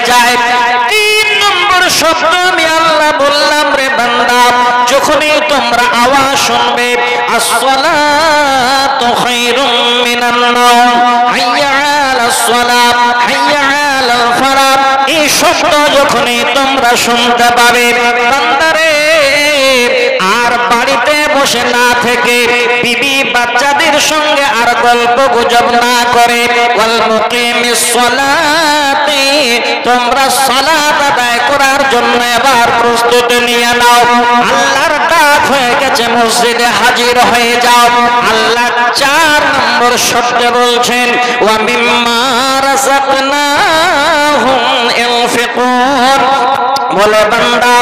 যায়। 3 নম্বর শব্দ আমি আল্লাহ বললাম, রে বান্দা, যখনই তোমরা আওয়াজ শুনবে আসসালাতু খায়রুম মিনান নাওম, হাইয়া আলাস সালাত, হাইয়া আলাল ফালাহ, এই শব্দ যখনই তোমরা শুনতে পাবে, বান্দারে আর বাড়িতে বসে না থেকে বিবি বাচ্চাদের সঙ্গে আর গল্প গুজব না করে ওয়াল মুকিমিস সালাতি, তোমরা সালাত আদায় করার জন্য এবার প্রস্তুতি নিয়ে নাও। আল্লাহর ডাক হয়ে গেছে, মসজিদে হাজির হয়ে যাও। আল্লাহ 4 নম্বর শব্দে বলছেন ওয়া মিম্মা রাযাকনাহুম ইনফিকুন, বলে বান্দা,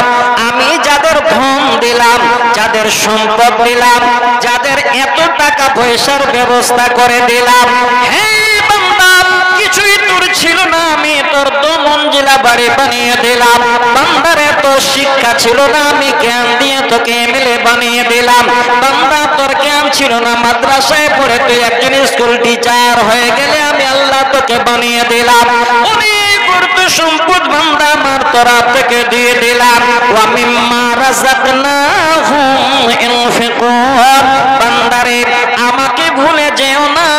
আমি যাদের ধন দিলাম, যাদের সম্পদ দিলাম, যাদের এত টাকা পয়সার ব্যবস্থা করে দিলাম, হে বান্দা, কিছুই তোর ছিল না, আমি তোর 2 মঞ্জিলা বাড়ি বানিয়ে দিলাম। বান্দার এত শিক্ষা ছিল না, আমি জ্ঞান দিয়ে তোকে এমএলএ বানিয়ে দিলাম। বান্দা, তোর জ্ঞান ছিল না, মাদ্রাসায় পড়ে তুই একজন স্কুল টিচার হয়ে গেলে আমি আল্লাহ তোকে বানিয়ে দিলাম। অনেক অর্থ সম্পদ বান্দা আমার তরফ থেকে দিয়ে দিলাম। ওয়া মিম্মা রাযাকনাহুম ইনফিকুন, বান্দারে আমাকে ভুলে যেও না,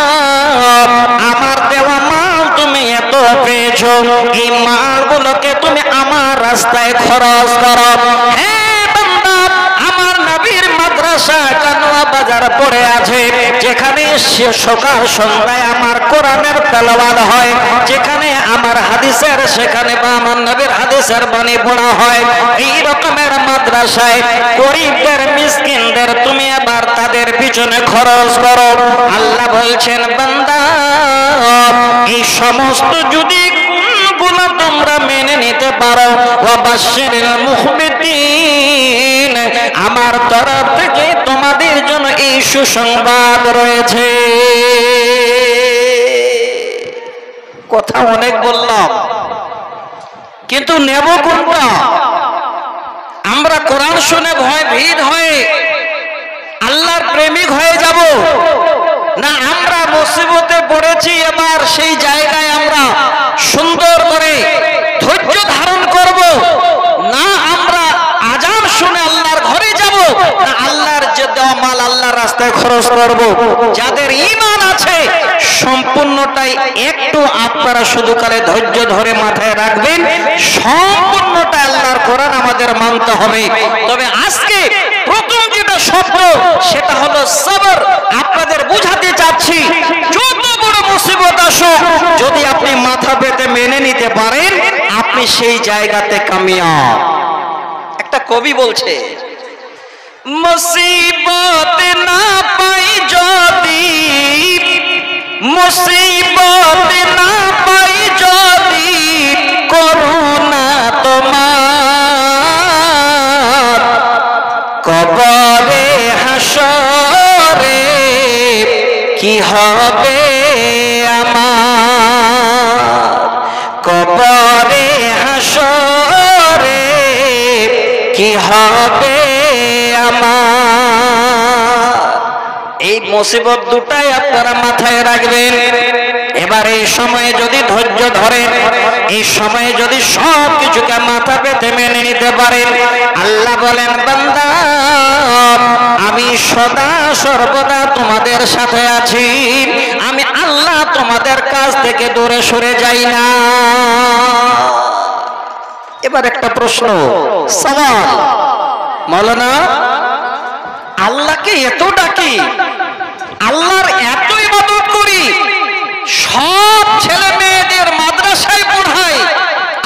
আমার দেওয়া মাল তুমি এত পেয়েছো, এই মালগুলোকে তুমি আমার রাস্তায় খরচ করো। হে বান্দা, আমার নবীর মাদ্রাসা কানোয়া বাজার পড়ে আছে, যেখানে সকাল সন্ধ্যায় আমার কোরআনের তেলাওয়াত হয়, যেখানে আমার হাদিসের, সেখানে বা আমার নবীর হাদিসের বাণী পড়া হয়। এই রকমের মাদ্রাসায় গরিবদের, মিসকিনদের তুমি এবার তাদের পিছনে খরচ করো। আল্লাহ বলছেন, বান্দা, এই সমস্ত যদি গুলো তোমরা মেনে নিতে পারো, ওয়া বাশশিরিল মুখবিতিন, আমার তরফ থেকে তোমাদের জন্য এই সুসংবাদ রয়েছে। কথা অনেক বললাম, কিন্তু নেব কোনটা? আমরা কোরআন শুনে ভয় ভীত হয়ে আল্লাহর প্রেমিক হয়ে যাব, না আমরা মুসিবতে পড়েছি, এবার সেই জায়গায় আমরা সুন্দর করে ধৈর্য ধারণ করব, না আমরা আজান শুনে আল্লাহর ঘরে যাব, না আল্লাহর যে দেওয়া মাল আল্লাহর রাস্তায় খরচ করব? যাদের ঈমান আছে সম্পূর্ণটাই, একটু আপনারা শুধু কালে ধৈর্য ধরে মাথায় রাখবেন, সম্পূর্ণটা আল্লাহর কোরআন আমাদের মানতে হবে। তবে আজকে প্রথম যেটা শব্দ, সেটা হলো সবর। আপনাদের বুঝাতে চাচ্ছি, যত বড় মুসিবত আসুক, যদি আপনি মাথা পেতে মেনে নিতে পারেন, আপনি সেই জায়গাতে কামিয়াব। একটা কবি বলছে, মুসিবত না পাই যদি, মুসিবত না পাই যদি, করুণা তোমার, কবরে হাসরে কি হবে আমার, কবরে হাসরে কি হবে আমার। এই মুসিবত দুটাই আপনারা মাথায় রাখবেন। এবার এই সময়ে যদি ধৈর্য ধরেন, এই সময়ে যদি সব কিছুকে মাথা পেতে মেনে নিতে পারেন, আল্লাহ বলেন, বান্দা, আমি সদা সর্বদা তোমাদের সাথে আছি, আমি আল্লাহ তোমাদের কাছ থেকে দূরে সরে যাই না। এবার একটা প্রশ্ন, সওয়াল, মাওলানা, আল্লাহকে এত ডাকি, আল্লাহর এত ইবাদত করি, সব ছেলে মেয়েদের মাদ্রাসায় পড়াই,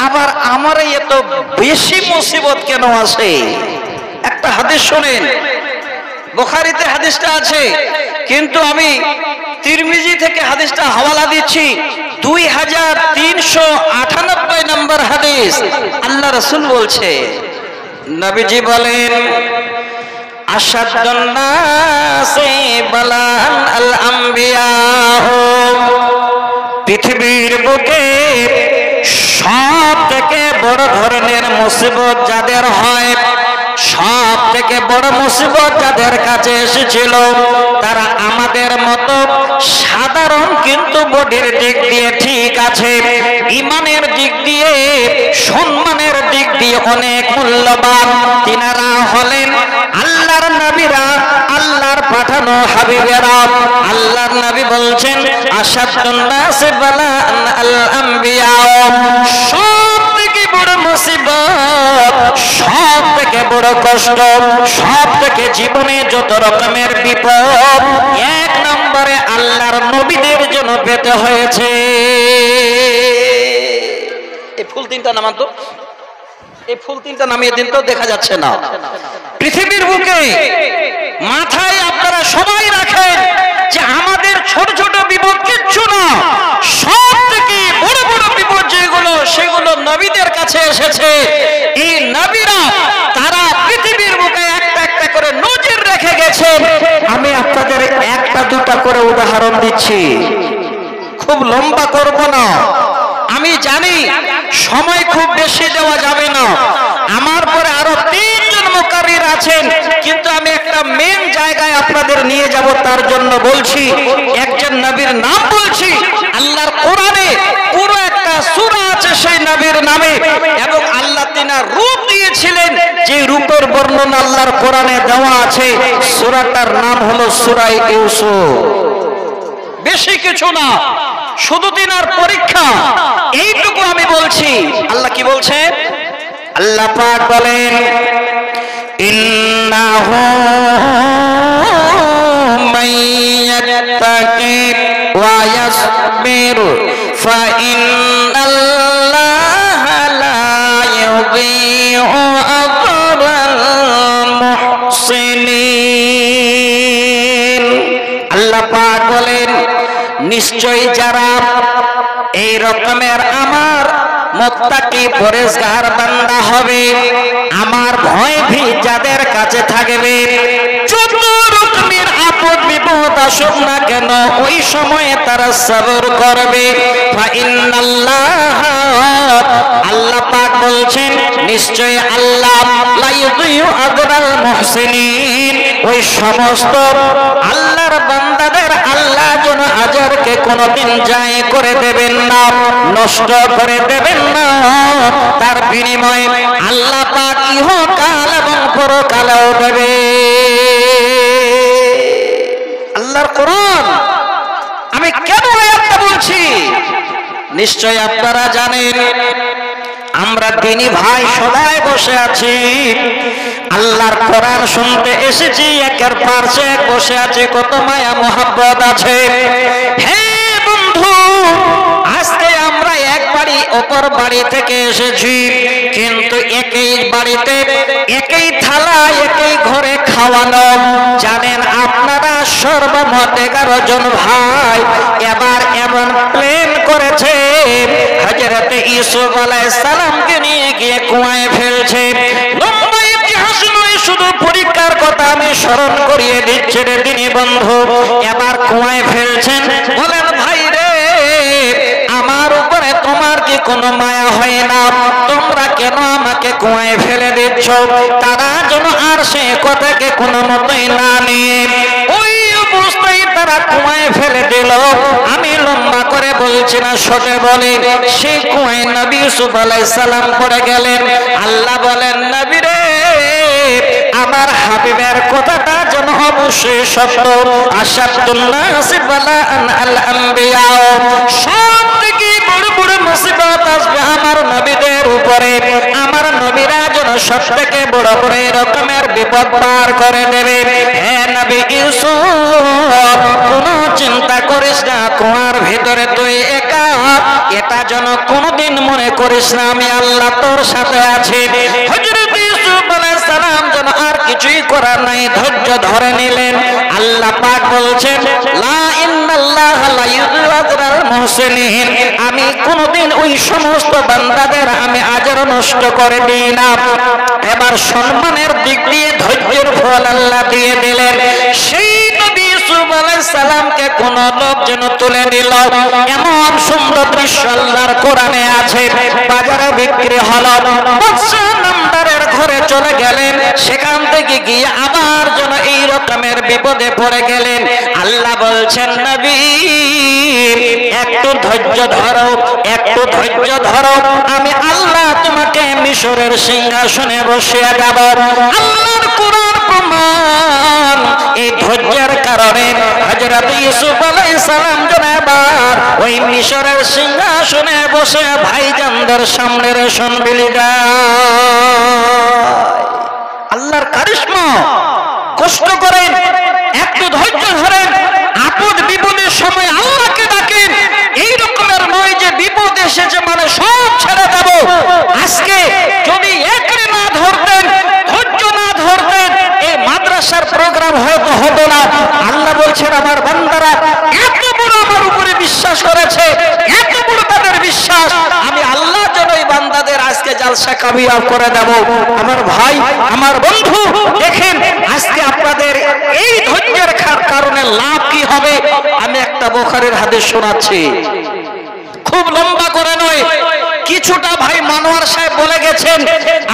আবার আমার এত বেশি মুসিবত কেন আসে? একটা হাদিস শোনেন, বুখারীতে হাদিসটা আছে, কিন্তু আমি তিরমিজি থেকে হাদিসটা হাওয়ালা দিচ্ছি। 2398 নম্বর হাদিস। আল্লাহ রাসূল বলছে, নবীজি বলেন, আশাদ্দুন নাসি বালান আল আম্বিয়া, পৃথিবীর বুকে সব থেকে বড় ধরনের মুসিবত যাদের হয়, সব থেকে বড় মুসিবত যাদের কাছে এসেছিল তারা আমাদের মতো সাধারণ, কিন্তু বডির দিক দিয়ে ঠিক আছে, ইমানের দিক দিয়ে, সম্মানের দিক দিয়ে অনেক মূল্যবান। তিনারা হলেন আল্লাহর নবীরা, আল্লাহর পাঠানো হাবিবেরা। আল্লাহর নবী বলছেন আশাদুন নাস বালাআন আল আম্বিয়া। সব থেকে বড় মুসিবত, সব থেকে বড় কষ্ট, সব থেকে জীবনে যত রকমের বিপদ, এক নম্বরে আল্লাহর নবীদের জন্য পেতে হয়েছে। এই ফুল তিনটা নামান তো, এই ফুল তিনটা নামিয়ে দিন তো, দেখা যাচ্ছে না। পৃথিবীর বুকে মাথায় আপনারা সবাই রাখেন যে আমাদের ছোট ছোট বিপদ কিচ্ছু না, সব থেকে বড় বড় বিপদ যেগুলো সেগুলো নবীদের কাছে এসেছে। এই নবীরা তারা পৃথিবীর বুকে একটা একটা করে নজির রেখে গেছেন। আমি আপনাদের একটা দুটা করে উদাহরণ দিচ্ছি, খুব লম্বা করব না। আমি জানি সময় খুব বেশি দেওয়া যাবে না, আমার পরে আরো তিনজন মুকাররির আছেন, কিন্তু আমি একটা মেন জায়গায় আপনাদের নিয়ে যাব, তার জন্য বলছি। একজন নবীর নাম বলছি, আল্লাহর কোরআনে পুরো একটা সূরা আছে সেই নবীর নামে, এবং আল্লাহ তিনার রূপ দিয়েছিলেন, যে রূপের বর্ণনা আল্লাহর কোরআনে দেওয়া আছে। সূরাটার নাম হলো সূরা ইউসুফ। বেশি কিছু না, শুধু তিনার পরীক্ষা, এইটুকু আমি বলছি। আল্লাহ কি বলছে? আল্লাহ পাক বলেন ইন্নাহু মাইয়াত্তাকি ওয়া ইয়াসবির ফাইন্নাল্লাহা লা ইউযিউ আজরাল মুহসিনিন। আল্লাহ পাক বলেন নিশ্চয়ই যারা এই রকমের আমার মুত্তাকি পরেজগার বান্দা হবে, আমার ভয় ভীত যাদের কাছে থাকবে, যত রকমের আপদ বিপদ আসুক না কেন ওই সময়ে তারা সবর করবে। আল্লাহ পাক বলছেন নিশ্চয় আল্লাহ লা ইউযিউ আজরাল মুহসিনিন, ওই সমস্ত আল্লাহর বান্দাদের আল্লাহ যেন আজরকে কোনোদিন জায় করে দেবেন না, নষ্ট করে দেবেন না। তার বিনিময়ে আল্লাহ পাক ইহকাল এবং পরকালেও দেবে। আল্লাহর কোরআন। আমি কেন আয়াতটা বলছি? নিশ্চয় আপনারা জানেন আমরা দিনী ভাই সবাই বসে আছি, আল্লাহর কোরআন শুনতে এসেছি, একের পাশে এক বসে আছে, কত মায়া মোহাব্বত আছে। হে বন্ধু, আজকে আমরা এক বাড়ি অপর বাড়ি থেকে এসেছি, কিন্তু একই বাড়িতে একই থালা একই ঘরে খাওয়ানো। জানেন আপনারা সর্বমোট 11 জন ভাই এবার এমন প্ল্যান করেছে, হযরত ইউসুফ আলাইহিস সালামকে নিয়ে গিয়ে কুয়ায় ফেলছে। লম্বা ইতিহাস নয়, শুধু পরীক্ষার কথা আমি স্মরণ করিয়ে দিচ্ছি রে দিনী বন্ধু। এবার কুয়ায় ফেলছেন, বলেন ভাই রে আমার উপরে তোমার কি কোনো মায়া হয় না? তোমরা কেন আমাকে কুয়ায় ফেলে দিচ্ছ? তারা যেন আর সে কথাকে কোনো মতই না নিয়ে ওই অবস্থায় তারা কুয়ায় ফেলে দিল। আমি লম্বা করে বলছি না, ছোটে বলে সেই কুয়ায় নবী ইউসুফ আলাইহিস সালাম পড়ে গেলেন। আল্লাহ বলেন নবী রে আমার হাবিবের কথাটা যেন অবশ্যই সত্য। আশাদুন নাস বালাআন আল আম্বিয়া, সব থেকে বড় বড় মুসিবত আসবে আমার নবীদের উপরে। আমার নবীরা যেন সব থেকে বড় বড় রকমের বিপদ পার করে দেবে। হে নবী ইউসুফ, কোনো চিন্তা করিস না, কুয়ার ভিতরে তুই একা, এটা যেন কোনোদিন মনে করিস না, আমি আল্লাহ তোর সাথে আছি। হযরত ইউসুফ আলাইহিস সালাম যেন আর কিছুই করার নাই, ধৈর্য ধরে নিলেন। আল্লাহ পাক বলছেন লা ইন্নাল্লাহা লা ইউযিউ আজরাল মুহসিনিন, আমি কোনদিন ওই সমস্ত বান্দাদের আমি আজর নষ্ট করে দিই না। এবার সম্মানের দিক দিয়ে ধৈর্যের ফল আল্লাহ দিয়ে দিলেন। সেই নবী ইউসুফ আলাইহিস সালামকে কোন লোক যেন তুলে নিল, এমন সুন্দর দৃশ্য আল্লাহর কোরআনে আছে। বাজারে বিক্রি হলো, বাদশা নামদারের ঘরে চলে গেলেন, সেখান থেকে গিয়ে আবার যেন এই রকমের বিপদে পড়ে গেলেন। আল্লাহ বলছেন, নবী একটু ধৈর্য ধরো, একটু ধৈর্য ধরো, আমি আল্লাহ তোমাকে মিশরের সিংহাসনে বসিয়ে দেব। আল্লাহর কোরআন প্রমাণ, এই ধৈর্যের কারণে হযরত ইউসুফ আলাইহিস সালাম জনাবার ওই মিশরের সিংহাসনে বসে ভাইজানদের সামনে রেশন বিলি দেয়। আল্লাহর কারিশমা। কষ্ট করেন, একটু ধৈর্য ধরেন, আপদ বিপদের সময় আল্লাহকে ডাকেন। এই রকমের নয় যে বিপদ এসেছে মানে সব ছেড়ে দেব। আজকে যদি একরে না ধরতেন, ধৈর্য না ধরতেন, এই মাদ্রাসার প্রোগ্রাম হয়তো হতো না। আল্লাহ বলছেন, আমার বান্দারা এত বড় আমার উপরে বিশ্বাস করেছে, এত বড় তাদের বিশ্বাস, আমি আল্লাহ যেন এই বান্দাদের আজকে জালসা কামিয়াব করে দেব। আমার ভাই, আমার বন্ধু, দেখেন আজকে আপনাদের এই ধৈর্যের কারণে লাভ কি হবে। আমি একটা বুখারীর হাদিস শোনাচ্ছি, খুব লম্বা করে নয়, কিছুটা ভাই মনোয়ার সাহেব বলে গেছেন,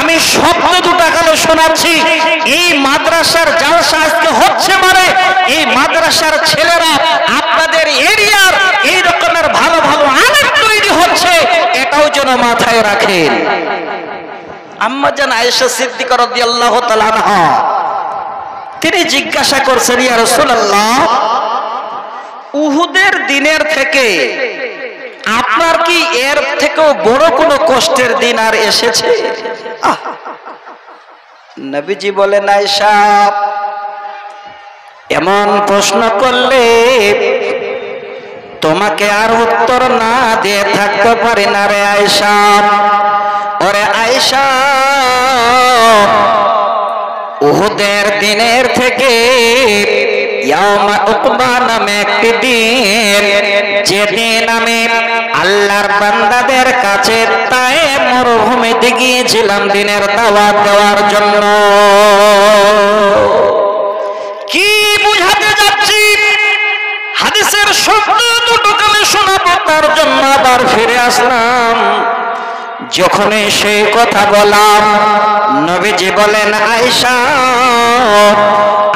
আমি শব্দ দুটা কালে শোনাচ্ছি। এই মাদ্রাসার জালসা আজকে হচ্ছে মানে এই মাদ্রাসার ছেলেরা আপনাদের এরিয়ার এই রকমের ভালো ভালো আলেম তৈরি হচ্ছে, এটাও যেন মাথায় রাখেন। আম্মা জান আয়েশা সিদ্দিকা রাদিয়াল্লাহু তাআলা আনহা তিনি জিজ্ঞাসা করছেন, ইয়া রাসূলুল্লাহ, উহুদের দিনের থেকে আপনার কি এর থেকেও বড় কোনো কষ্টের দিন আর এসেছে? নবীজি বলেন, আয়েশা এমন প্রশ্ন করলে তোমাকে আর উত্তর না দিয়ে থাকতে পারি না রে আয়েশা। ওরে আয়েশা, উহুদের দিনের থেকে ইয়াউমা উকবা নামে একটি দিন, যেদিন আমি আল্লাহর বান্দাদের কাছে তায়েফ মরুভূমিতে গিয়েছিলাম দিনের দাওয়াত দেওয়ার জন্য। কি বুঝাতে যাচ্ছি, হাদিসের শব্দ দুটো কানে শোনাবো, তার জন্য আবার ফিরে আসলাম। যখন সেই কথা বললাম, নবীজি বলেন, আয়েশা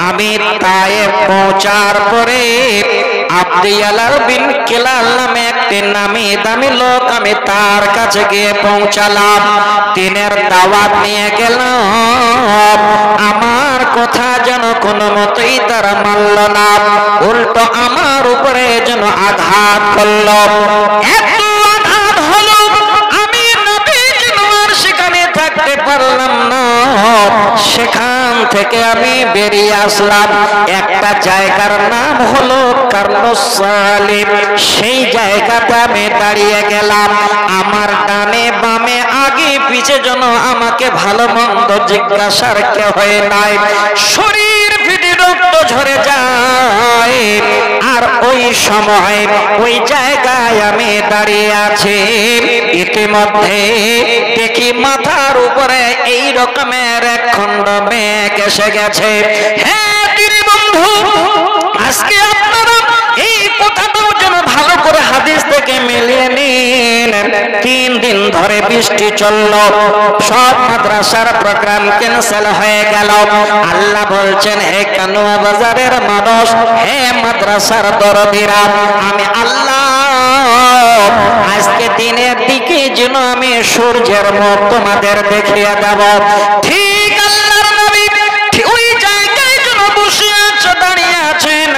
আমি তায়েফ পৌঁছার পরে আব্দিয়ালাল বিন কিলাল নামে একটি নামি দামি লোক, আমি তার কাছে গিয়ে পৌঁছালাম, দিনের দাওয়াত নিয়ে গেলাম। আমার কথা যেন কোনো মতেই তারা মানল না, উল্টো আমার উপরে যেন আঘাত করল। এত আঘাত হলো আমি নবীজি আর সেখানে থাকতে পারলাম না। সেখান থেকে আমি বেরিয়ে আসলাম। একটা জায়গার নাম হলো কারনুস সালিম, সেই জায়গাতে আমি দাঁড়িয়ে গেলাম। আমার ডানে বামে আগে পিছে যেন আমাকে ভালো মন্দ জিজ্ঞাসার কেউ হয় নাই। শরীর ফিটে রক্ত ঝরে যায়, আর ওই সময় ওই জায়গায় আমি দাঁড়িয়ে আছি। ইতিমধ্যে দেখি মাথার উপরে এই রকমের এক খণ্ড মেঘ এসে গেছে। হ্যাঁ তিনি বন্ধু, আজকে আপনারা এই কথাটাও যেন ভালো করে হাদিস থেকে মিলিয়ে নিন। 3 দিন ধরে বৃষ্টি চলল, সব মাদ্রাসার প্রোগ্রাম ক্যান্সেল হয়ে গেল। আল্লাহ বলছেন, হে কানুয়া বাজারের মানুষ, হে মাদ্রাসার দরদিরা, আমি আল্লাহ আজকে দিনের দিকে যেন আমি সূর্যের মুখ তোমাদের দেখিয়ে দেব। ঠিক আল্লাহর নবী ওই জায়গায় যেন বসে আছে, দাঁড়িয়ে আছেন,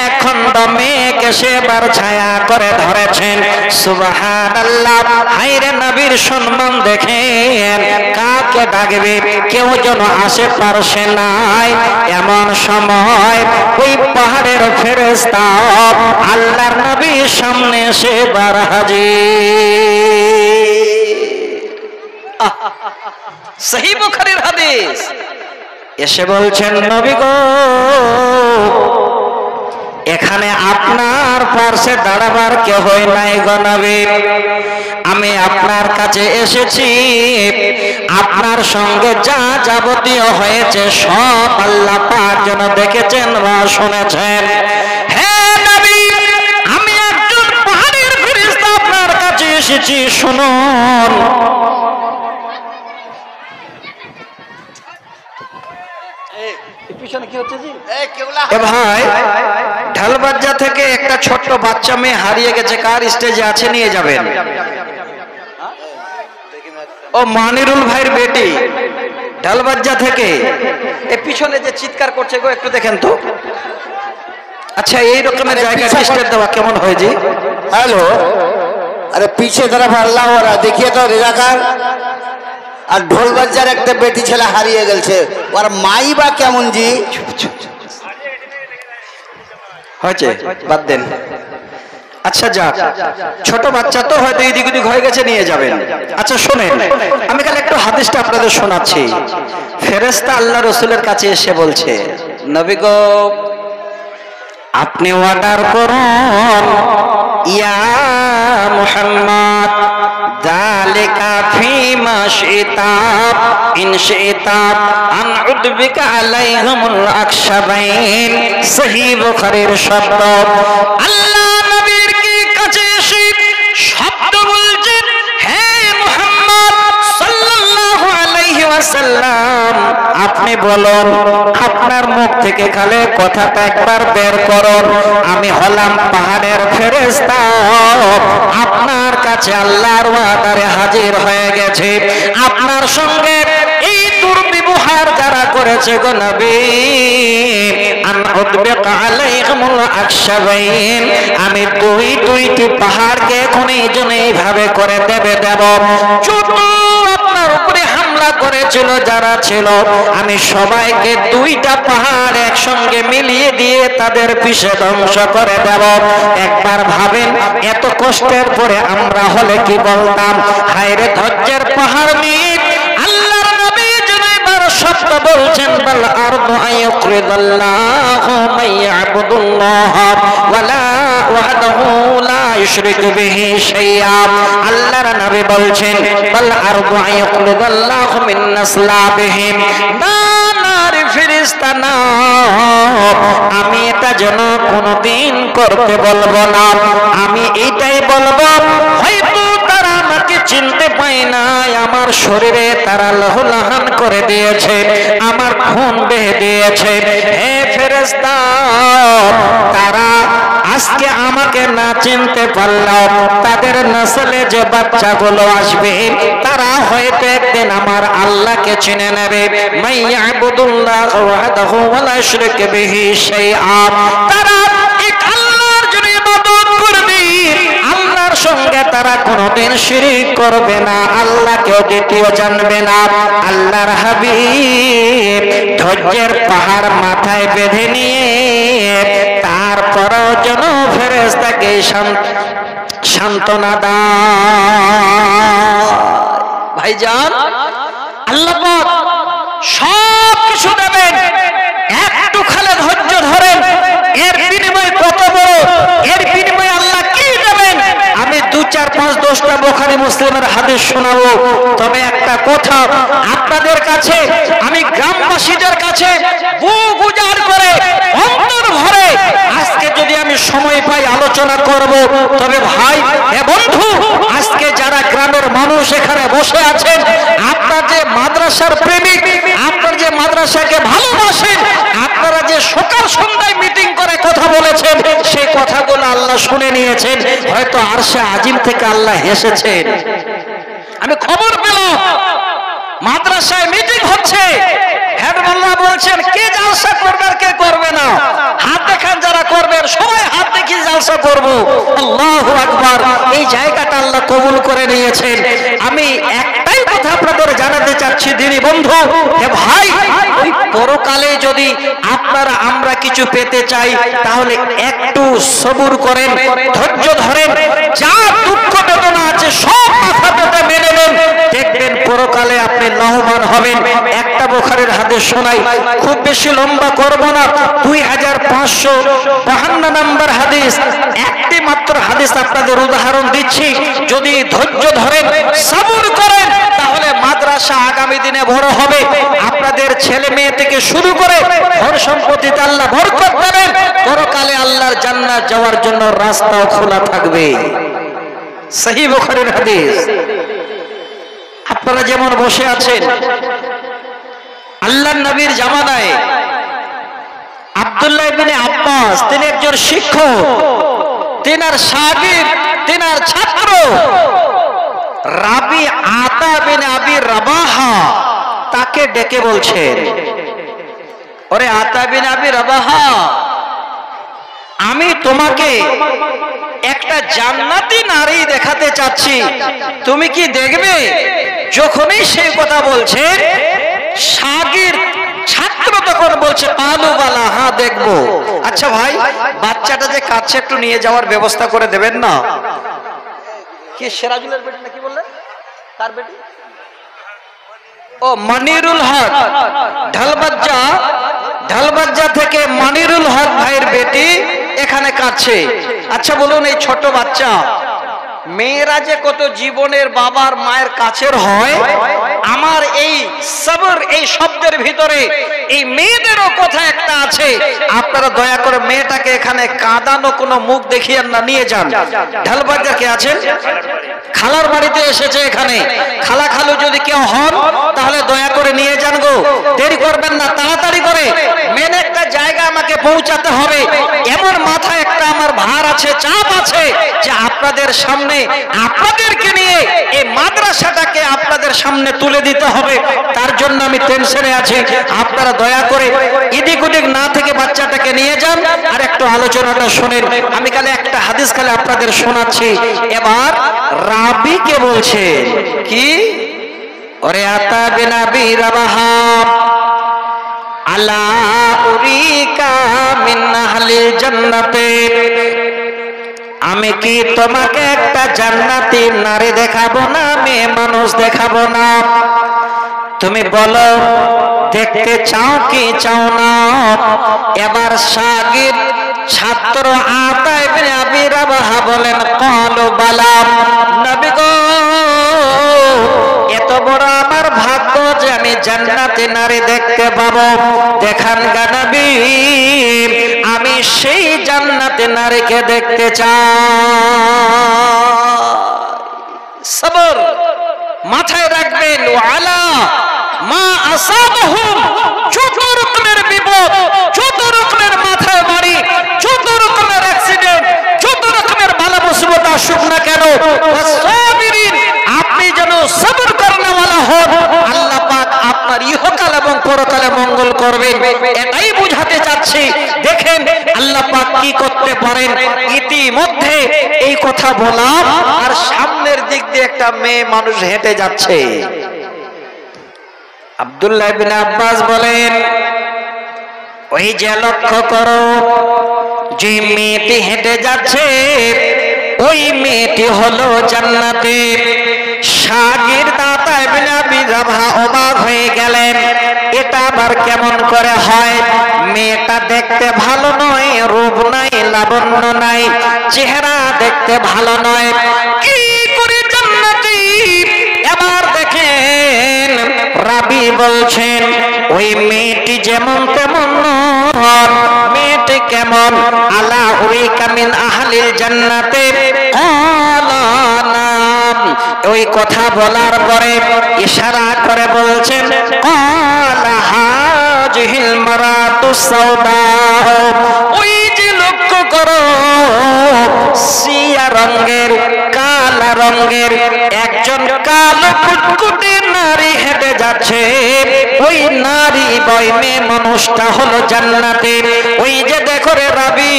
এক খণ্ড মেঘ এসে এবার ছায়া করে ধরেছেন। সুবহানাল্লাহ, হায়রে নবীর সম্মান দেখেন, কাকে ডাকবে কেউ যেন আশেপাশে নাই। এমন সময় ওই পাহাড়ের ফেরেশতা আল্লাহর নবীর সামনে এসে বার হাজির। সহিহ বুখারীর হাদিস। এসে বলছেন, নবী গো, এখানে আপনার পাশে দাঁড়াবার কেউ নাই গো নবী। আমি আপনার কাছে এসেছি, আপনার সঙ্গে যা যাবতীয় হয়েছে সব আল্লাহ পাক যেন দেখেছেন বা শুনেছেন। হে নবী, আমি একজন পাহাড়ের ফেরেশতা আপনার কাছে এসেছি, শুনুন। পিছনে কি হচ্ছে জি? এ ভাই, ঢালবাজ্জা থেকে একটা ছোট্ট বাচ্চা মেয়ে হারিয়ে গেছে, কার স্টেজে আছে নিয়ে যাবেন? ও মানিরুল ভাইয়ের বেটি ঢালবাজ্জা থেকে। এ পিছনে যে চিৎকার করছে গো, একটু দেখেন তো। अच्छा এই রকমের জায়গা স্টেজ দেওয়া কেমন হয় জি? हेलो, अरे पीछे तरफ हल्ला हो रहा है, देखिए तो रिजाकार और ढोल बज्जार एक बेटी छेला हारिए गेल छे और माई बा केमन जी হয়েছে, বাদ দেন। আচ্ছা যাক, ছোট বাচ্চা তো হয়তো এদিক ওদিক হয়ে গেছে, নিয়ে যাবেন। আচ্ছা শোনেন, আমি কাল একটু হাদিসটা আপনাদের শোনাচ্ছি। ফেরেশতা আল্লাহ রাসূলের কাছে এসে বলছে, নবী গো আপনি অর্ডার করুন, ইয়া মুহাম্মদ যালিকা ফীমা শিতাব ইন শিতাব আন উদবিকা আলাইহিমুল আকশাবাইন। সহিহ বুখারীর শব্দ। আল্লাহ নবীর কি কাছে এসে শব্দ বলছেন, হে মুহাম্মদ সাল্লাল্লাহু আলাইহি ওয়াসাল্লাম আপনি বলুন, আপনার মুখ থেকে খালি কথাটা একবার বের করুন, আমি হলাম পাহাড়ের ফেরেশতা, আপনার কাছে আল্লাহর ওয়াদারে হাজির হয়ে গেছে। আপনার সঙ্গে এই দুর্ব্যবহার যারা করেছে গো নবী, আন উদবিকা আলাইহিমুল আকশাবাইন, আমি দুইটি পাহাড়কে এখন এই জন্য এইভাবে করে দেব। যত আপনার উপরে হামলা করেছিল যারা ছিল, আমি সবাইকে দুইটা পাহাড় একসঙ্গে মিলিয়ে দিয়ে তাদের পিছে ধ্বংস করে দেব। একবার ভাবেন, এত কষ্টের পরে আমরা হলে কি বলতাম, হায়রে ধৈর্যের পাহাড় মিট। আল্লাহর নবী জনাইবার শব্দ বলছেন, বাল আরদু আইয়ুকরিদাল্লাহু মাইয়াবুদুল্লাহ ওয়ালা ওয়াহদাহু লা ইউশরিকু বিহি শাইআ। আল্লাহর নবী বলছেন, বাল আরদু আইয়ুকরিদাল্লাহু মিন নাসলাবিহিম। নারী ফেরেশতা না, আমি এটা যেন কোনদিন করতে বলবো না, আমি এইটাই বলবো, হয়তো তারা আমাকে চিনতে পায় নাই, আমার শরীরে তারা লহলাহান করে দিয়েছে, আমার খুন বেহে দিয়েছে। হে ফেরেশতা, তারা আজকে আমাকে না চিনতে পারলেও তাদের নসলে যে বাচ্চাগুলো আসবে, তারা হয়তো একদিন আমার আল্লাহকে চিনে নেবে। মাইয়াবুদুল্লাহ ওয়াহদাহু ওয়া লা ইউশরিকু বিহি শাইআ। তারা এক আল্লাহর জন্য ইবাদত করবে, আল্লাহর সঙ্গে তারা কোনোদিন শিরক করবে না, আল্লাহকেও দ্বিতীয় জানবে না। আল্লাহর হাবিব ধৈর্যের পাহাড় মাথায় বেঁধে নিয়ে তারপরও যেন ফেরেশতাকে সান্ত্বনা দেয়। ভাইজান, আল্লাহ পাক সব কিছু দেবেন, একটু খালে ধৈর্য ধরেন, এর বিনিময়ে কত বড়, এর বিনিময়ে আল্লাহ কি দেবেন আমি 2, 4, 5, 10টা বুখারী মুসলিমের হাদিস শোনাবো। তবে একটা কথা আপনাদের কাছে, আমি গ্রামবাসীদের কাছে বুক উজাড় করে অন্তর ভরে আজকে যদি আমি সময় পাই আলোচনা করব। তবে ভাই এ বন্ধু, আজকে যারা গ্রামের মানুষ এখানে বসে আছেন, আপনার যে মাদ্রাসার প্রেমিক, আপনার যে মাদ্রাসাকে ভালোবাসেন, আপনারা যে সকাল সন্ধ্যায় মিটিং করে কথা বলেছেন, সেই কথাগুলো আল্লাহ শুনে নিয়েছেন, হয়তো আরশে আজিম থেকে আল্লাহ হেসেছেন। আমি খবর পেলাম মাদ্রাসায় মিটিং হচ্ছে, হেড মোল্লা বলছেন কে জালসা করবে আর কে করবে না, হাত দেখান যারা করবেন, সবাই হাত দেখিয়ে জালসা করব। আল্লাহু আকবার। এই জায়গাটা আল্লাহ কবুল করে নিয়েছেন। আমি একটাই কথা আপনাদের জানাতে চাচ্ছি দিনী বন্ধু, হে ভাই, ওই পরকালে যদি আপনারা আমরা কিছু পেতে চাই, তাহলে একটু সবুর করেন, ধৈর্য ধরেন, যা দুঃখ বেদনা আছে সব মাথা পেতে মেনে নেন, দেখবেন পরকালে আপনি লাভবান হবেন। একটা বুখারীর হাদিস শোনাই, খুব বেশি লম্বা করব না, 2552 নম্বর হাদিস, একটি মাত্র হাদিস আপনাদের উদাহরণ দিচ্ছি। যদি ধৈর্য ধরেন, সবর করেন, তাহলে মাদ্রাসা আগামী দিনে বড় হবে। আপনাদের ছেলে মেয়ে থেকে শুরু করে ধন সম্পত্তিতে আল্লাহ বরকত দেবেন, পরকালে আল্লাহর জান্নাত যাওয়ার জন্য রাস্তাও খোলা থাকবে। সহিহ বুখারীর হাদিস। আপনারা যেমন বসে আছেন, আল্লাহর নবীর জামানায় আব্দুল্লাহ ইবনে আব্বাস, তিনি একজন শিক্ষক, তিনার শাগির্দ, তিনার ছাত্র রাবি আতা বিন আবি রাবাহা তাকে ডেকে বলছেন, ওরে আতা বিন আবি রাবাহা, আমি তোমাকে একটা জান্নাতি নারী দেখাতে চাচ্ছি, তুমি কি দেখবে? যখনই সেই কথা বলছে শাগির্দ ছাত্র তখন বলছে আলু বালা, হ্যাঁ দেখবো। আচ্ছা ভাই, বাচ্চাটা যে কাছে একটু নিয়ে যাওয়ার ব্যবস্থা করে দেবেন না? কি সিরাজুলের বেটি নাকি বললেন? কার বেটি? ও মনিরুল হক, ঢালবাজ্জা থেকে মনিরুল হক ভাইয়ের বেটি এখানে কাছে। আচ্ছা বলুন, এই ছোট বাচ্চা মেয়েরা যে কত জীবনের বাবার মায়ের কাছের হয়, আমার এই সবর এই শব্দের ভিতরে এই মেয়েদেরও কথা একটা আছে। আপনারা দয়া করে মেয়েটাকে এখানে কাঁদানো কোনো মুখ দেখিয়েন না, নিয়ে যান। ঢালবাজ্জা কে আছেন? খালার বাড়িতে এসেছে এখানে। খালা খালু যদি কেউ হন তাহলে দয়া করে নিয়ে যান গো, দেরি করবেন না, তাড়াতাড়ি করে মেন একটা জায়গা আমাকে পৌঁছাতে হবে। এমন মাথায় একটা আমার ভার আছে, চাপ আছে যে আপনাদের সামনে আপনাদেরকে নিয়ে এই মাদ্রাসাটাকে আপনাদের সামনে তুলে দিতে হবে, তার জন্য আমি টেনশনে আছি। আপনারা দয়া করে এদিক ওদিক না থেকে বাচ্চাটাকে নিয়ে যান আর একটু আলোচনাটা শোনেন। আমি কালে একটা হাদিস কালে আপনাদের শোনাচ্ছি। এবার রাবিকে বলছেন কি, ওরে আতা বিন আবি রাবাহা আলা উরিকা মিন আহলিল জান্নাতে, আমি কি তোমাকে একটা জান্নাতি নারী দেখাবো না, মেয়ে মানুষ দেখাবো না? তুমি বলো দেখতে চাও কি চাও না? এবার শাগির্দ ছাত্র আতা ইবনে আবি রাবাহা বলেন, ক্বালু বালা, নবী গো এত বড় আমার ভাগ্য যে আমি জান্নাতি নারী দেখতে পাবো। দেখান গা নবী, আমি সেই জান্নাতি নারীকে দেখতে চাই। সবর মাথায় রাখবেন, ওয়ালা মা আসাবাহুম, যত রকমের বিপদ, যত রকমের মাথায় বাড়ি, যত রকমের অ্যাক্সিডেন্ট, যত রকমের বালা মুসিবত আসুক না কেন, ওয়াসাবিরিন, আপনি যেন সবর করনেওয়ালা হন। আল্লাহ পাক আপনার ইহকাল এবং পরকালে মঙ্গল করবেন, এটাই বুঝাতে চাচ্ছি। দেখেন আল্লাহ পাক কি করতে পারেন। ইতিমধ্যে এই কথা বললাম আর সামনের দিক দিয়ে একটা মেয়ে মানুষ হেঁটে যাচ্ছে। আব্দুল্লাহ ইবনে আব্বাস বলেন, ওই যে লক্ষ্য করো, যে মেয়েটি হেঁটে যাচ্ছে ওই মেয়েটি হলো জান্নাতে। শাগির্দ আতা ইবনে আবি রাবাহা অবাক হয়ে গেলেন, এটা আবার কেমন করে হয়? মেয়েটা দেখতে ভালো নয়, রূপ নাই, লাবণ্য নাই, চেহারা দেখতে ভালো নয়, কি করে জান্নাতি? এবার দেখেন রাবি বলছেন, ওই মেয়েটি যেমন তেমন নয়। মেয়েটি কেমন? আলা উরিকা মিন আহলিল জান্নাতে, ক্বালা নাম। ওই কথা বলার পরে ইশারা করে বলছেন, ক্বালা হাজিহিল মারাতুস সাওদা, ওই যে লক্ষ্য করো সিয়া রঙের, কালা রঙের একজন কালো কুটকুটে নারী হেঁটে যাচ্ছে, ওই নারী বই মেয়ে মানুষটা হলো জান্নাতে। ওই যে দেখো রে রাবি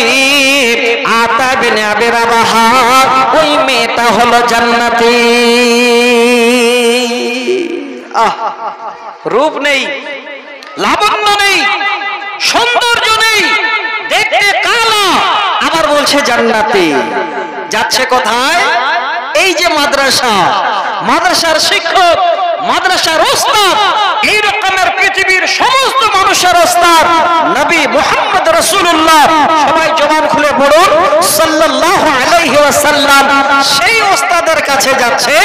আতা বিন আবি রাবাহা, ওই মেয়েটা হলো জান্নাতি। রূপ নেই, লাবণ্য নেই, সৌন্দর্য নেই, দেখতে কালা, আবার বলছে জান্নাতি। যাচ্ছে কোথায়? এই যে মাদ্রাসা, মাদ্রাসার শিক্ষক, মাদ্রাসার ওস্তাদ, এই রকমের পৃথিবীর সমস্ত মানুষের ওস্তাদ নবী মুহাম্মদ রাসূলুল্লাহ, সবাই জবান খুলে পড়ুন সাল্লাল্লাহু আলাইহি ওয়াসাল্লাম। সেই ওস্তাদের কাছে যাচ্ছে।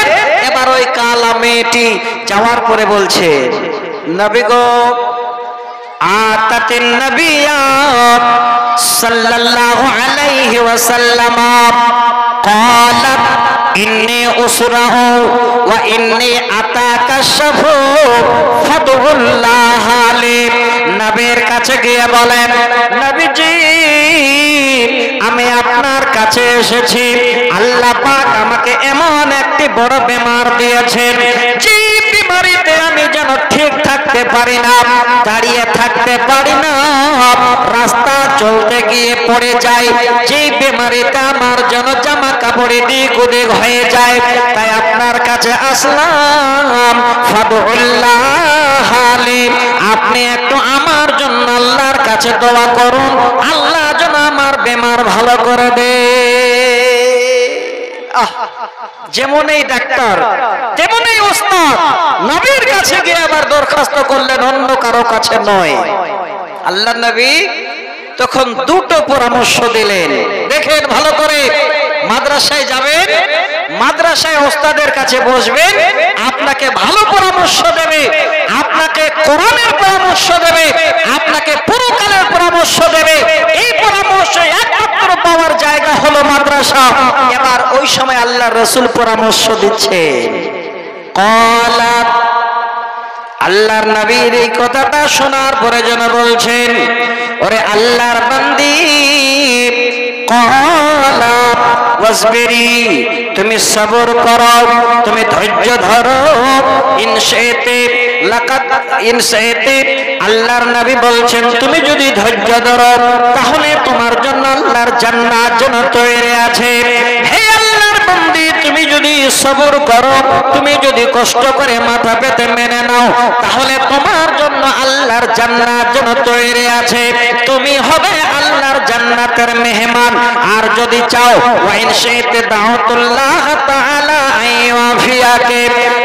এবার ওই কালা মেয়েটি যাওয়ার পরে বলছে, নবী গো আতাতিন নবিয়া সাল্লাল্লাহু আলাইহি ওয়াসাল্লাম, قالت إني أسره وإني أتاكشف فادع الله لي। নবীর কাছে গিয়ে বলেন, নবীজি আমি আপনার কাছে এসেছি, আল্লাহ পাক আমাকে এমন একটি বড় বেমার দিয়েছেন, যে বিমারিতে আমি যেন ঠিক থাকতে পারি না, দাঁড়িয়ে থাকতে পারি না, রাস্তা চলতে গিয়ে পড়ে যাই, যে বিমারিতে আমার যেন জামা কাপড় দিক ওদিক হয়ে যায়। তাই আপনার কাছে আসলাম, ফাদুল্লাহ আলী, আপনি একটু আমার জন্য আল্লাহর কাছে দোয়া করুন, আল্লাহ যেন আমার বেমার ভালো করে দে। যেমন এই ডাক্তার তেমন এই ওস্তাদ নবীর কাছে গিয়ে আবার দরখাস্ত করলেন, অন্য কারো কাছে নয়। আল্লাহ নবী তখন দুটো পরামর্শ দিলেন, দেখেন ভালো করে। মাদ্রাসায় যাবেন, মাদ্রাসায় ওস্তাদের কাছে বসবেন, আপনাকে ভালো পরামর্শ দেবে, আপনাকে কোরআনের পরামর্শ দেবে, আপনাকে পুরকালের পরামর্শ দেবে। এই পরামর্শ একমাত্র পাওয়ার জায়গা হলো মাদ্রাসা। এবার ওই সময় আল্লাহর রাসূল পরামর্শ দিচ্ছেন। ক্বালাত, আল্লাহর নবীর এই কথাটা শোনার পরে যেন বলছেন, ওরে আল্লাহর বান্দি, ক্বালা ওয়াসবিরি, তুমি সবর করো, তুমি ধৈর্য ধরো, ইনশাইতে লাকাদ ইনশাইতে, আল্লাহর নবী বলছেন তুমি যদি ধৈর্য ধরো তাহলে তোমার জন্য আল্লাহর জান্নাত যেন তৈরি আছে। হে আল্লাহর বান্দি, তুমি যদি সবর করো, তুমি যদি কষ্ট করে মাথা পেতে মেনে নাও, তাহলে তোমার জন্য আল্লাহর জান্নাত যেন তৈরি আছে, তুমি হবে আল্লাহর জান্নাতের মেহমান। আর যদি চাও, ওয়াইন শাইতে দাউতুল্লাহ তাআলা আইয়াফিয়াকে,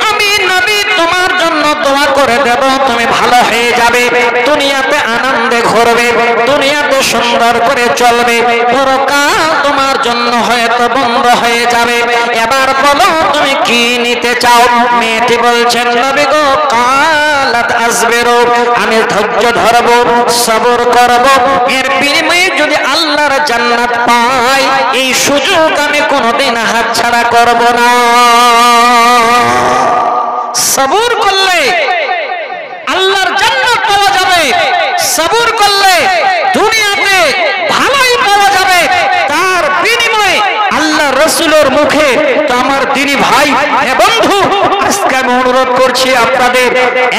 আমি নবী তোমার জন্য দোয়া করে দেব, তুমি ভালো হয়ে যাবে, দুনিয়াতে আনন্দে ঘুরবে, দুনিয়াতে সুন্দর করে চলবে, পরকাল তোমার জন্য হয়তো বন্ধ হয়ে যাবে। এবার বলো তুমি কি নিতে চাও? মেয়েটি বলছেন, নবী গো, কালাত আসবিরু, আমি ধৈর্য ধরব, সবর করব, এর বিনিময়ে যদি আল্লাহর জান্নাত পাই, এই সুযোগ আমি কোনোদিন হাতছাড়া করব না। সবর করলে আল্লাহর জান্নাত পাওয়া যাবে, সবর করলে দুনিয়াতে ভালোই পাওয়া যাবে, তার বিনিময়ে আল্লাহ রাসূলের মুখে। তো আমার দিনী ভাই হে বন্ধু, আজকে আমি অনুরোধ করছি আপনাদের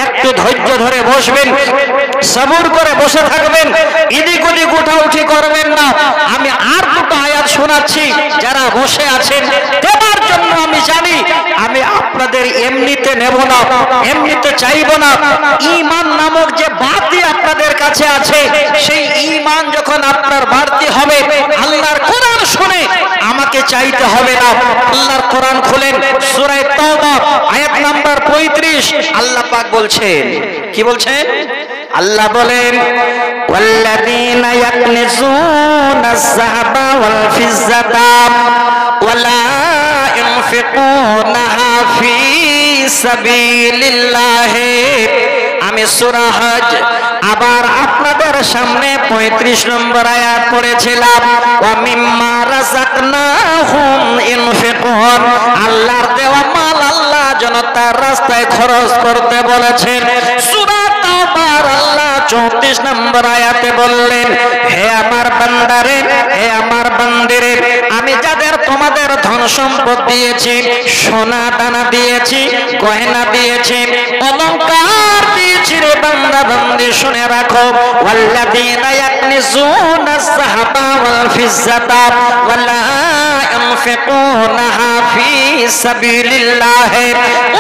একটু ধৈর্য ধরে বসবেন, সবর করে বসে থাকবেন, এদিক ওদিক উঠাউঠি করবেন না। আমি আর দুটো আয়াত শোনাচ্ছি, যারা বসে আছেন দেবার জন্য আমি জানি, আমি আপনাদের এমনিতে নেব না, এমনিতে চাইব না। ঈমান নামক যে বাতি আপনাদের কাছে আছে, সেই ঈমান যখন আপনার বাড়তি হবে, আল্লাহর কোরআন শুনে আমাকে চাইতে হবে না। আল্লাহর কোরআন খুলেন, সূরা তাওবা আয়াত নাম্বার 35, আল্লাহ পাক বলছেন, কি বলছেন? আল্লাহ বলেন, ওয়াল্লাযীনা ইয়াকনিজুনা আয-যাহাবা ওয়াল ফিজ্জাতা ওয়ালা ইউনফিকুনাহা ফী সাবিলিল্লাহ। আমি সূরা হজ আবার আপনাদের সামনে 35 নম্বর আয়াত পড়েছিলাম, ওয়া মিম্মা রাযাকনাহুম ইউনফিকুন, আল্লাহর দেওয়া মাল আল্লাহ যেন তার রাস্তায় খরচ করতে বলেছেন। সূরা তাওবার আল্লাহ 34 নম্বর আয়াতে বললেন, হে আমার বান্দারে, হে আমার বান্দিরে, আমি যাদের তোমাদের ধন সম্পদ দিয়েছি, সোনা দানা দিয়েছি, গয়না দিয়েছি, অলংকার দিয়েছি রে বান্দা বান্দি, শুনে রাখো, ওয়াল্লাযীনা ইয়াকনিজুনা আয-যাহাবা ওয়াল ফিজ্জাতা ওয়ালা ইউনফিকুনাহা ফী সাবিলিল্লাহ,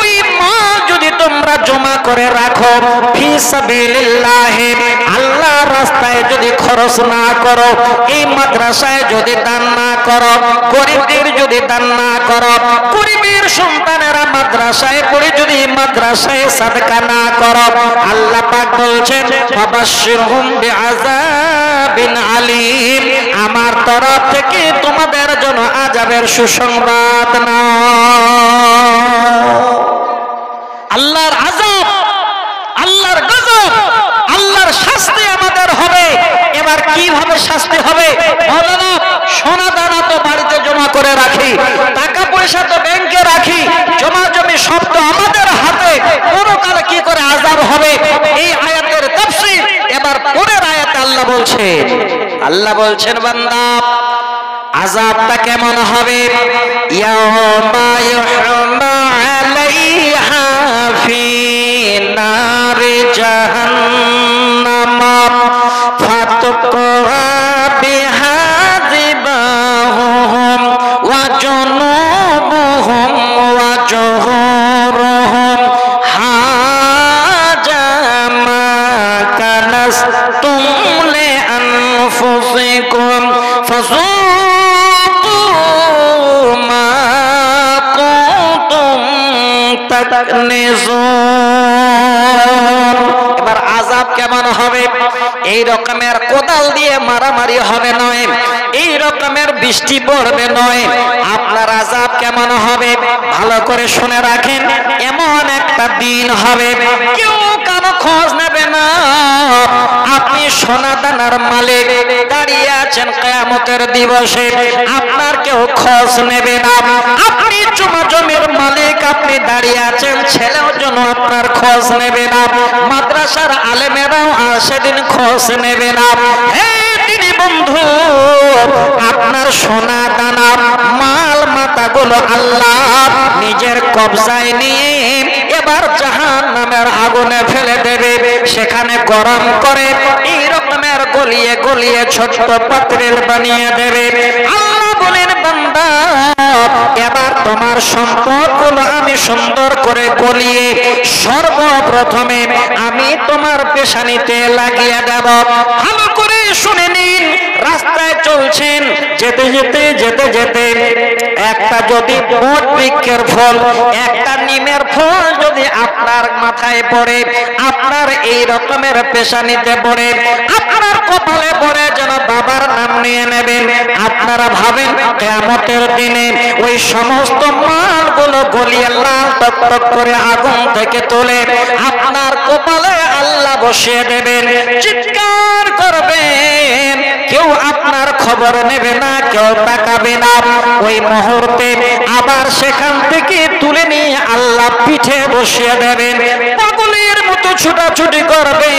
ওই মাল যদি তোমরা জমা করে রাখো ফী সাবিলিল্লাহ, আল্লাহর রাস্তায় যদি খরচ না করো, এই মাদ্রাসায় যদি দান না করো, গরিবদের যদি দান না করো, গরিবের সন্তানেরা মাদ্রাসায় পড়ে যদি মাদ্রাসায় সাদকা না করো, আল্লাহ পাক বলছেন, ফাবাশশিরহুম বিআযাবিন আলীম, আমার তরফ থেকে তোমাদের জন্য আযাবের সুসংবাদ নাও। আল্লাহর আযাব, আল্লাহর গজব, আল্লাহর শাস্তি আমাদের হবে। এবার কিভাবে শাস্তি হবে? মাওলানা, সোনা দানা তো বাড়িতে জমা করে রাখি, টাকা পয়সা তো ব্যাংকে রাখি, জমা জমি সব তো আমাদের হাতে, পরকালে কি করে আযাব হবে? এই আয়াতের তাফসীর এবার বলছেন? আল্লাহ বলছেন বান্দা আযাবটা কেমন হবে? ইয়াউমা ইউহমা আলাইহা ফি নারি জাহান্নাম ফাতুকরা বিহা জিবাহুম ওয়া জুনুবুহুম ওয়া জুহুরুহুম হাজা মা কানাসতুম লিআনফুসিকুম ফাযুকু মা কুনতুম তাকনিজুন। এবার আযাব কেমন হবে? এই রকমের কোদাল দিয়ে মারামারি হবে নয়, এই রকমের বৃষ্টি পড়বে নয়। আপনার আযাব কেমন হবে ভালো করে শুনে রাখেন। এমন একটা দিন হবে কেউ কারো খোঁজ নেবে না। আপনি সোনা দানার মালিক, দাঁড়িয়ে আছেন কিয়ামতের দিবসে, আপনার কেউ খোঁজ নেবে না। আপনি জমা জমির মালিক, আপনি দাঁড়িয়ে আছেন, ছেলেও যেন আপনার খোঁজ নেবে না। মাদ্রাসার আলেমেরাও আর সেদিন খোঁজ নেবে না। হে দিনী বন্ধু, আপনার সোনা দানা মাল মাতাগুলো আল্লাহ নিজের কবজায় নিয়ে এবার জাহান্নামের আগুনে ফেলে দেবে। সেখানে গরম করে এই রকমের গলিয়ে গলিয়ে ছোট্ট পাত্রেল বানিয়ে দেবে। আল্লাহ বলেন বান্দা এবার তোমার সম্পদগুলো আমি সুন্দর করে গলিয়ে সর্বপ্রথমে আমি তোমার পেশানিতে লাগিয়ে দেব। ভালো করে শুনে নিন। রাস্তায় চলছেন, যেতে যেতে যেতে যেতে একটা যদি বট বৃক্ষের ফল, একটা নিমের ফল যদি আপনার মাথায় পড়ে, আপনার এই রকমের পেশানিতে পড়ে, আপনার কপালে পড়ে, যেন বাবার নাম নিয়ে নেবেন। আপনারা ভাবেন কিয়ামতের দিনে ওই সমস্ত মালগুলো গলিয়ে লাল টকটক করে আগুন থেকে তুলে আপনার কপালে আল্লাহ বসিয়ে দেবেন। চিৎকার করবেন, কেউ আপনার খবর নেবে না, কেউ তাকাবে না। ওই মুহূর্তে আবার সেখান থেকে তুলে নিয়ে আল্লাহ পিঠে বসিয়ে দেবেন। পাগলের মতো ছুটাছুটি করবে,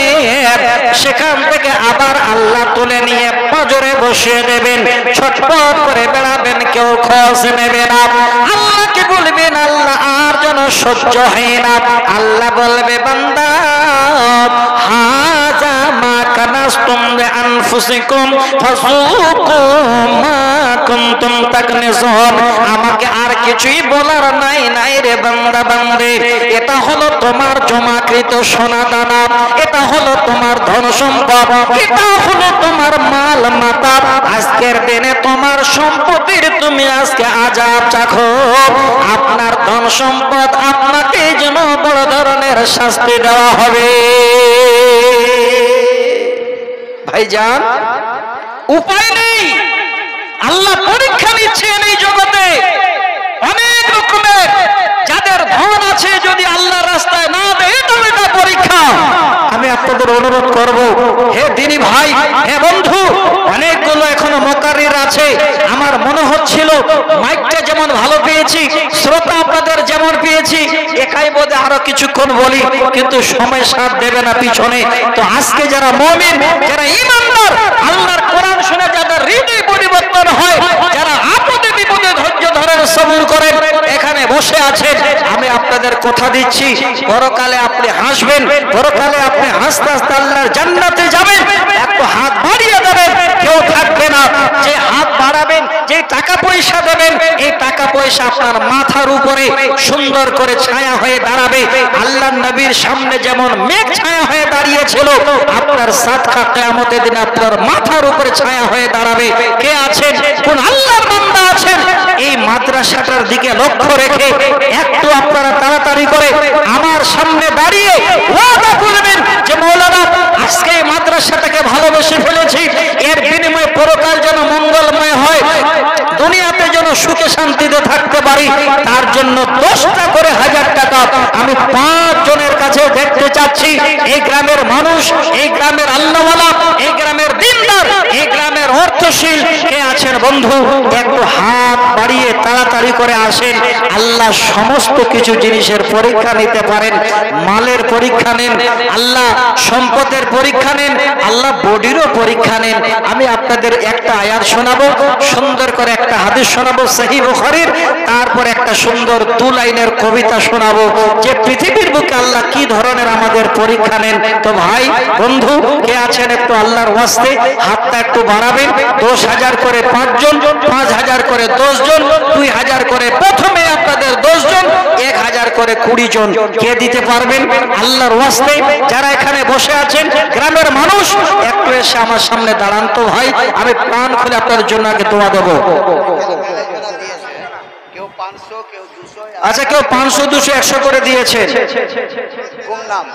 সেখান থেকে আবার আল্লাহ তুলে নিয়ে পাজরে বসিয়ে দেবেন। ছটপট করে বেড়াবেন, কেউ খোঁজ নেবে না। আল্লাহকে বলবেন আল্লাহ আর যেন সহ্য হয় না। আল্লাহ বলবে বান্দা হাজা মা কানাসতুম লিআনফুসিকুম ফাযুকু মা কুনতুম তাকনিজুন। আমাকে আর কিছুই বলার নাই নাই রে বান্দা বান্দে। এটা হলো তোমার জমাকৃত সোনা দানা, এটা হলো তোমার ধন সম্পদ, এটা হলো তোমার মাল মাতা। আজকের দিনে তোমার সম্পত্তির তুমি আজকে আযাব চাখো। আপনার ধন সম্পদ আপনাকে যেন বড় ধরনের শাস্তি দেওয়া হবে। ভাইজান উপায় নেই, আল্লাহ পরীক্ষা নিচ্ছেন এই জগতে। অনেক রকমের যাদের ধন আছে যদি আল্লাহ রাস্তায় না দেয় তবে এটা পরীক্ষা। আমি আপনাদের অনুরোধ করব, হে দিনী ভাই, হে বন্ধু, অনেকগুলো এখনো মোকাররির আছে। আমার মনে হচ্ছিল মাইকটা যেমন ভালো পেয়েছি, শ্রোতা আপনাদের যেমন পেয়েছি, একাই বোধে আরো কিছুক্ষণ বলি, কিন্তু সময় সাথ দেবে না পিছনে। তো আজকে যারা মুমিন, যারা ঈমানদার, আল্লাহর কোরআন শুনে যাদের হৃদয় পরিবর্তন হয়, যারা আপদে বিপদে ধৈর্য ধরে সবর করেন, এখানে বসে আছেন, আমি আপনাদের কথা দিচ্ছি পরকালে আপনি হাসবেন, পরকালে আপনি হাসতে হাসতে আল্লাহর জান্নাতে যাবেন। একটু হাত বাড়িয়ে দেবেন, কেউ থাকবে না। যে হাত বাড়াবেন, যে টাকা পয়সা দেবেন, এই টাকা পয়সা আপনার মাথার উপরে সুন্দর করে ছায়া হয়ে দাঁড়াবে। আল্লাহর নবীর সামনে যেমন মেঘ ছায়া হয়ে দাঁড়িয়েছিল, আপনার সাদকা কিয়ামতের দিন আপনার মাথার উপরে ছায়া হয়ে দাঁড়াবে। কে আছেন, কোন আল্লাহর বান্দা আছেন এই মাদ্রাসাটার দিকে লক্ষ্য রেখে একটু আপনারা তাড়াতাড়ি করে আমার সামনে দাঁড়িয়ে ওয়াদা করবেন যে মাওলানা আজকে এই মাদ্রাসাটাকে ভালোবেসে ফেলেছি, এর বিনিময়ে পরকাল যেন মঙ্গলময় হয়, দুনিয়াতে যেন সুখে শান্তিতে থাকতে পারি। তার জন্য 10টা করে 1000 টাকা আমি 5 জনের কাছে দেখতে চাচ্ছি। এই গ্রামের মানুষ, এই গ্রামের আল্লাহওয়ালা, এই গ্রামের দিনদার, এই গ্রামের যাদের অর্থশীল কে আছেন বন্ধু একটু হাত বাড়িয়ে তাড়াতাড়ি করে আসেন। আল্লাহ সমস্ত কিছু জিনিসের পরীক্ষা নিতে পারেন, মালের পরীক্ষা নেন, আল্লাহ সম্পদের পরীক্ষা নেন, আল্লাহ বডিরও পরীক্ষা নেন। আমি আপনাদের একটা আয়াত শোনাবো, সুন্দর করে একটা হাদিস শোনাবো সহিহ বুখারীর, তারপর একটা সুন্দর 2 লাইনের কবিতা শোনাবো যে পৃথিবীর বুকে আল্লাহ কি ধরনের আমাদের পরীক্ষা নেন। তো ভাই বন্ধু কে আছেন একটু আল্লাহর ওয়াস্তে হাতটা একটু বাড়াবেন। 10,000 করে 5 জন, 5,000 করে 10 জন, 2,000 করে প্রথমে আপনাদের 10 জন, 1,000 করে 20 জন। কে দিতে পারবেন আল্লাহর ওয়াস্তে? যারা এখানে বসে আছেন গ্রামের মানুষ একটু এসে আমার সামনে দাঁড়ান তো ভাই, আমি প্রাণ খুলে আপনাদের জন্য আগে দোয়া দেবো। কেউ 500, কেউ 200। আচ্ছা কেউ 500, 200, 100 করে দিয়েছে। কোন নাম?